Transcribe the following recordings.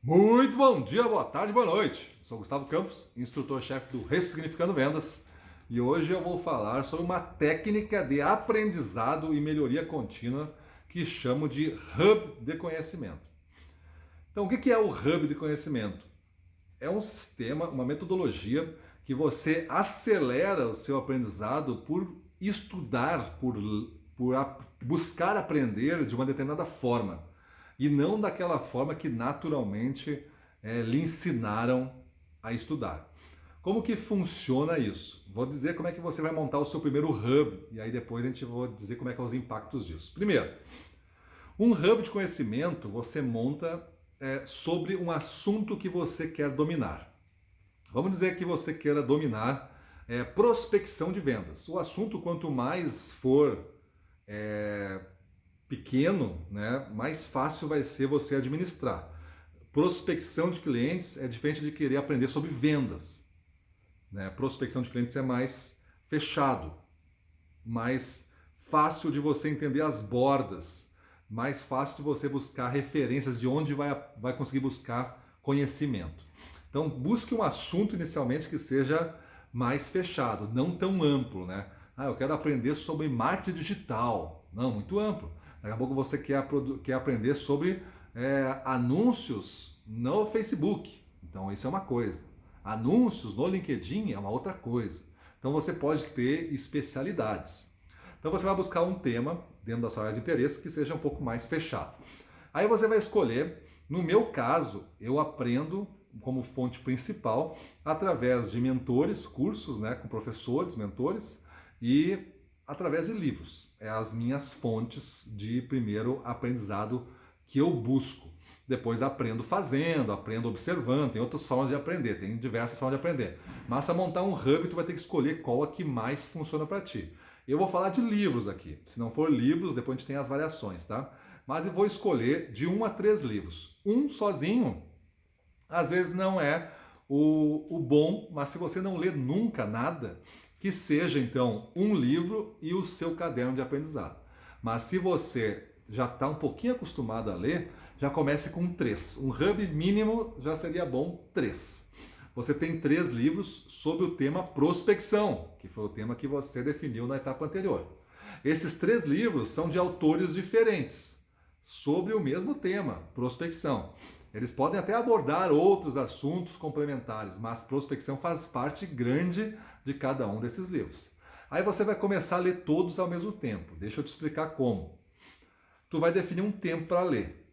Muito bom dia, boa tarde, boa noite. Sou Gustavo Campos, instrutor-chefe do Ressignificando Vendas, e hoje eu vou falar sobre uma técnica de aprendizado e melhoria contínua que chamo de Hub de Conhecimento. Então, o que é o Hub de Conhecimento? É um sistema, uma metodologia que você acelera o seu aprendizado por estudar, por buscar aprender de uma determinada forma e não daquela forma que naturalmente lhe ensinaram a estudar. Como que funciona isso? Vou dizer como é que você vai montar o seu primeiro hub e aí depois a gente vai dizer como é que são os impactos disso. Primeiro, um hub de conhecimento você monta sobre um assunto que você quer dominar. Vamos dizer que você queira dominar prospecção de vendas. O assunto, quanto mais for pequeno, né, mais fácil vai ser você administrar. Prospecção de clientes é diferente de querer aprender sobre vendas. Né? Prospecção de clientes é mais fechado, mais fácil de você entender as bordas, mais fácil de você buscar referências de onde vai conseguir buscar conhecimento. Então, busque um assunto inicialmente que seja mais fechado, não tão amplo, né? Eu quero aprender sobre marketing digital. Não, muito amplo. Daqui a pouco você quer aprender sobre anúncios no Facebook. Então, isso é uma coisa. Anúncios no LinkedIn é uma outra coisa. Então, você pode ter especialidades. Então, você vai buscar um tema dentro da sua área de interesse que seja um pouco mais fechado. Aí você vai escolher, no meu caso, eu aprendo como fonte principal através de mentores, cursos, né, com professores, mentores, e através de livros. É as minhas fontes de primeiro aprendizado que eu busco. Depois aprendo fazendo, aprendo observando, tem outras formas de aprender, tem diversas formas de aprender. Mas para montar um hub, tu vai ter que escolher qual é que mais funciona para ti. Eu vou falar de livros aqui. Se não for livros, depois a gente tem as variações, tá? Mas eu vou escolher de 1 a 3 livros. Um sozinho, às vezes não é o bom, mas se você não lê nunca nada, que seja então um livro e o seu caderno de aprendizado. Mas se você já está um pouquinho acostumado a ler, já comece com 3. Um hub mínimo já seria bom 3. Você tem 3 livros sobre o tema prospecção, que foi o tema que você definiu na etapa anterior. Esses 3 livros são de autores diferentes, sobre o mesmo tema, prospecção. Eles podem até abordar outros assuntos complementares, mas prospecção faz parte grande de cada um desses livros. Aí você vai começar a ler todos ao mesmo tempo. Deixa eu te explicar como. Tu vai definir um tempo para ler.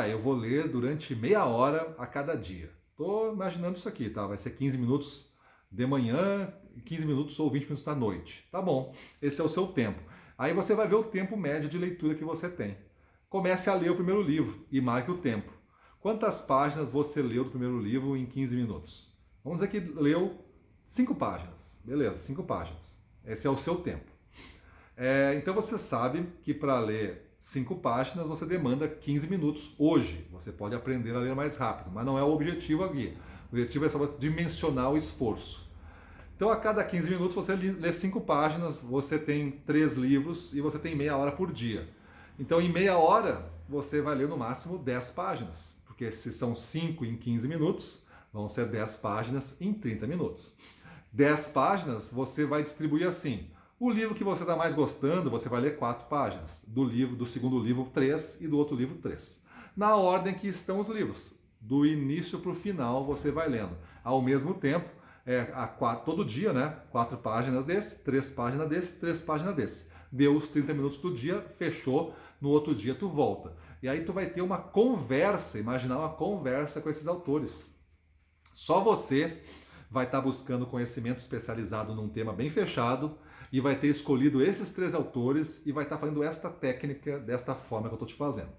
Eu vou ler durante meia hora a cada dia. Estou imaginando isso aqui, tá? Vai ser 15 minutos de manhã, 15 minutos ou 20 minutos à noite. Tá bom, esse é o seu tempo. Aí você vai ver o tempo médio de leitura que você tem. Comece a ler o primeiro livro e marque o tempo. Quantas páginas você leu do primeiro livro em 15 minutos? Vamos dizer que leu 5 páginas. Beleza, 5 páginas. Esse é o seu tempo. Então você sabe que para ler 5 páginas você demanda 15 minutos hoje. Você pode aprender a ler mais rápido, mas não é o objetivo aqui. O objetivo é só dimensionar o esforço. Então a cada 15 minutos você lê 5 páginas, você tem 3 livros e você tem meia hora por dia. Então em meia hora você vai ler no máximo 10 páginas. Porque se são 5 em 15 minutos, vão ser 10 páginas em 30 minutos. 10 páginas você vai distribuir assim. O livro que você está mais gostando, você vai ler 4 páginas. Do segundo livro, 3 e do outro livro, 3. Na ordem que estão os livros. Do início para o final você vai lendo. Ao mesmo tempo, todo dia, né? 4 páginas desse, 3 páginas desse, 3 páginas desse. Deu os 30 minutos do dia, fechou, no outro dia tu volta. E aí tu vai ter uma conversa, imaginar uma conversa com esses autores. Só você vai estar buscando conhecimento especializado num tema bem fechado e vai ter escolhido esses 3 autores e vai estar fazendo esta técnica desta forma que eu estou te fazendo.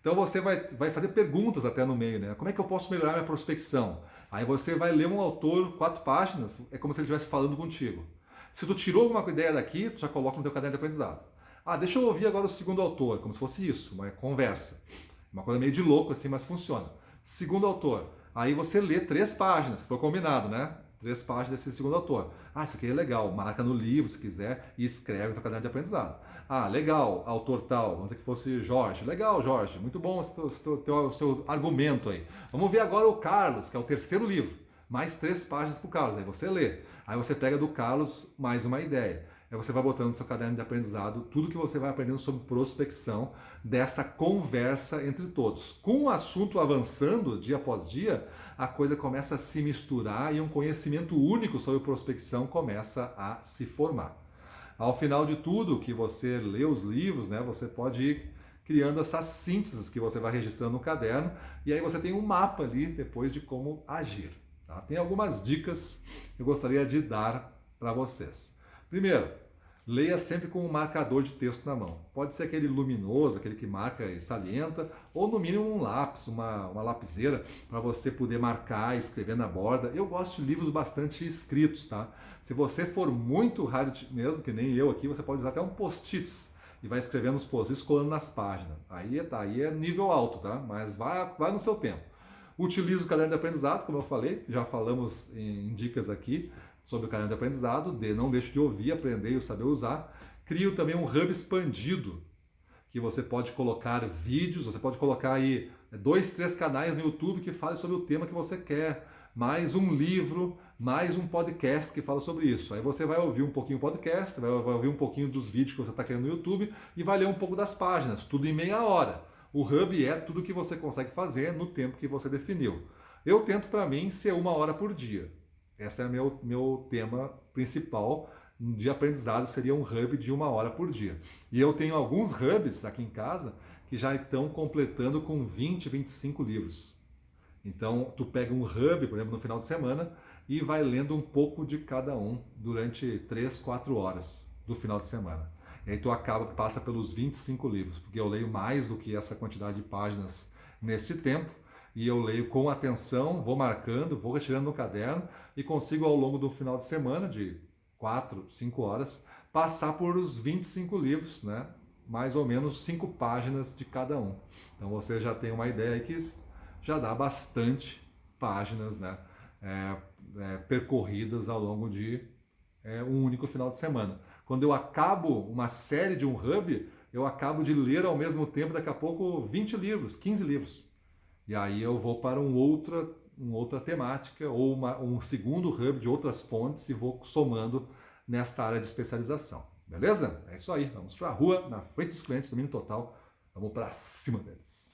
Então você vai fazer perguntas até no meio, né? Como é que eu posso melhorar minha prospecção? Aí você vai ler um autor, 4 páginas, é como se ele estivesse falando contigo. Se tu tirou alguma ideia daqui, tu já coloca no teu caderno de aprendizado. Deixa eu ouvir agora o segundo autor, como se fosse isso, uma conversa. Uma coisa meio de louco assim, mas funciona. Segundo autor, aí você lê 3 páginas, que foi combinado, né? 3 páginas desse segundo autor. Ah, isso aqui é legal, marca no livro se quiser e escreve no teu caderno de aprendizado. Ah, legal, autor tal, vamos dizer que fosse Jorge. Legal, Jorge, muito bom o seu argumento aí. Vamos ver agora o Carlos, que é o terceiro livro. Mais 3 páginas para o Carlos, aí você lê. Aí você pega do Carlos mais uma ideia. Aí você vai botando no seu caderno de aprendizado tudo que você vai aprendendo sobre prospecção desta conversa entre todos. Com o assunto avançando dia após dia, a coisa começa a se misturar e um conhecimento único sobre prospecção começa a se formar. Ao final de tudo que você lê os livros, né, você pode ir criando essas sínteses que você vai registrando no caderno e aí você tem um mapa ali depois de como agir. Tá? Tem algumas dicas que eu gostaria de dar para vocês. Primeiro, leia sempre com um marcador de texto na mão. Pode ser aquele luminoso, aquele que marca e salienta, ou no mínimo um lápis, uma lapiseira, para você poder marcar e escrever na borda. Eu gosto de livros bastante escritos, tá? Se você for muito hard mesmo, que nem eu aqui, você pode usar até um post-its e vai escrevendo os post-its colando nas páginas. Aí é nível alto, tá? Mas vai no seu tempo. Utilize o caderno de aprendizado, como eu falei, já falamos em dicas aqui sobre o caderno de aprendizado, não deixe de ouvir, aprender e saber usar. Crio também um hub expandido, que você pode colocar vídeos, você pode colocar aí 2, 3 canais no YouTube que falem sobre o tema que você quer, mais um livro, mais um podcast que fala sobre isso. Aí você vai ouvir um pouquinho o podcast, vai ouvir um pouquinho dos vídeos que você está querendo no YouTube e vai ler um pouco das páginas, tudo em meia hora. O Hub é tudo que você consegue fazer no tempo que você definiu. Eu tento para mim ser 1 hora por dia. Esse é o meu tema principal de aprendizado, seria um Hub de 1 hora por dia. E eu tenho alguns Hubs aqui em casa que já estão completando com 20, 25 livros. Então, tu pega um Hub, por exemplo, no final de semana e vai lendo um pouco de cada um durante 3, 4 horas do final de semana. E aí tu passa pelos 25 livros, porque eu leio mais do que essa quantidade de páginas neste tempo, e eu leio com atenção, vou marcando, vou retirando no caderno e consigo ao longo do final de semana, de 4, 5 horas, passar por os 25 livros, né? Mais ou menos 5 páginas de cada um. Então você já tem uma ideia aí que já dá bastante páginas, né? Percorridas ao longo de um único final de semana. Quando eu acabo uma série de um Hub, eu acabo de ler ao mesmo tempo, daqui a pouco, 20 livros, 15 livros. E aí eu vou para uma outra temática ou um segundo Hub de outras fontes e vou somando nesta área de especialização. Beleza? É isso aí. Vamos para a rua, na frente dos clientes, domínio total. Vamos para cima deles.